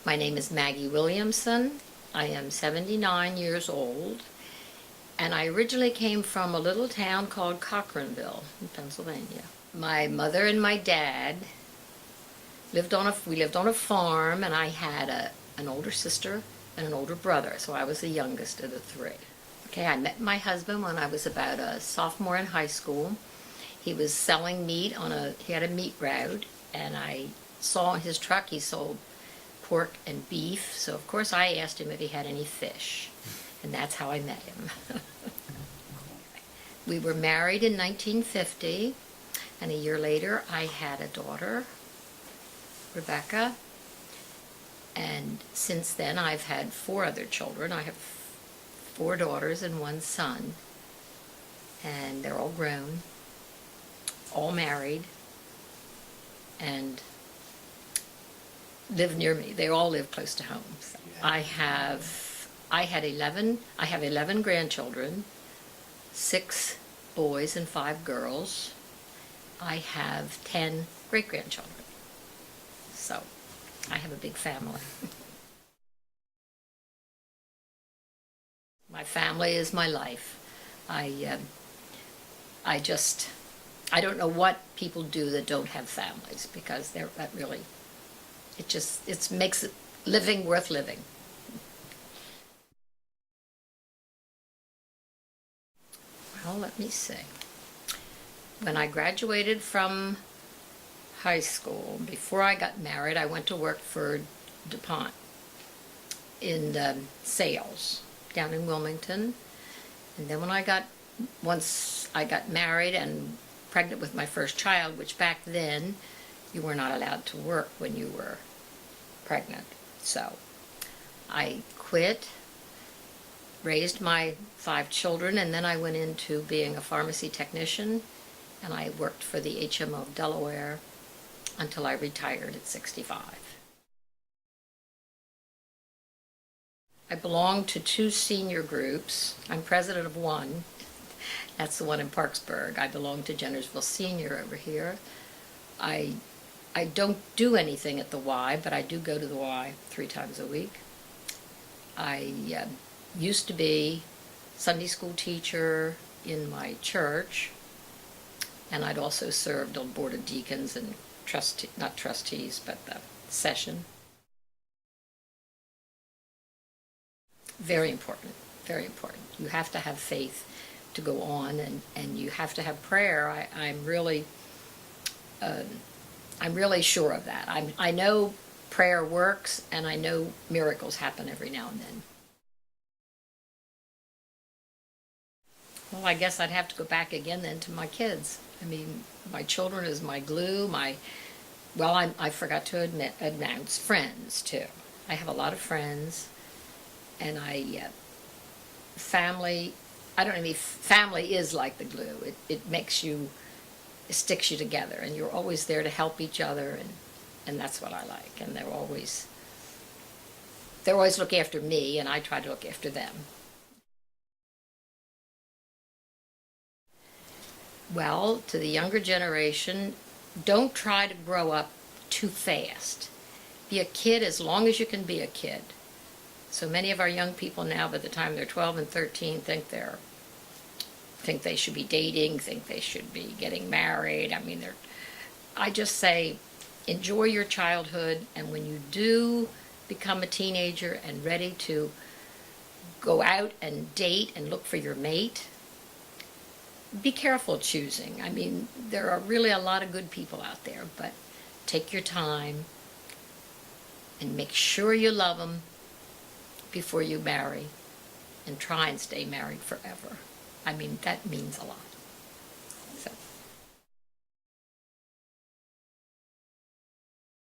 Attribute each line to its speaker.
Speaker 1: My name is Maggie Williamson. I am 79 years old, and I originally came from a little town called Cochranville in Pennsylvania. My mother and my dad lived on a farm, and I had an older sister and an older brother, so I was the youngest of the three. Okay, I met my husband when I was about a sophomore in high school. He was selling meat he had a meat route, and I saw on his truck he sold pork and beef, so of course I asked him if he had any fish, and that's how I met him. We were married in 1950, and a year later I had a daughter, Rebecca, and since then I've had 4 other children. I have 4 daughters and 1 son, and they're all grown, all married, and live near me. They all live close to home. So I have 11 grandchildren, 6 boys and 5 girls. I have 10 great-grandchildren. So I have a big family. My family is my life. I don't know what people do that don't have families, because it makes living worth living. Well, let me see. When I graduated from high school, before I got married, I went to work for DuPont in sales down in Wilmington. And then once I got married and pregnant with my first child, which back then you were not allowed to work when you were pregnant. So I quit, raised my 5 children, and then I went into being a pharmacy technician, and I worked for the HMO of Delaware until I retired at 65. I belong to 2 senior groups. I'm president of one. That's the one in Parksburg. I belong to Jennersville Senior over here. I don't do anything at the Y, but I do go to the Y 3 times a week. I used to be Sunday school teacher in my church, and I'd also served on board of deacons and not trustees, but the session. Very important, very important. You have to have faith to go on, and you have to have prayer. I'm really sure of that. I know prayer works, and I know miracles happen every now and then. Well, I guess I'd have to go back again then to my kids. I mean, my children is my glue. I forgot to announce friends too. I have a lot of friends, and family is like the glue. It sticks you together, and you're always there to help each other, and that's what I like. And they're always look after me, and I try to look after them. Well, to the younger generation, don't try to grow up too fast. Be a kid as long as you can be a kid. So many of our young people now, by the time they're 12 and 13, think they should be dating, think they should be getting married. I just say, enjoy your childhood, and when you do become a teenager and ready to go out and date and look for your mate, be careful choosing. There are really a lot of good people out there, but take your time and make sure you love them before you marry, and try and stay married forever. That means a lot. So.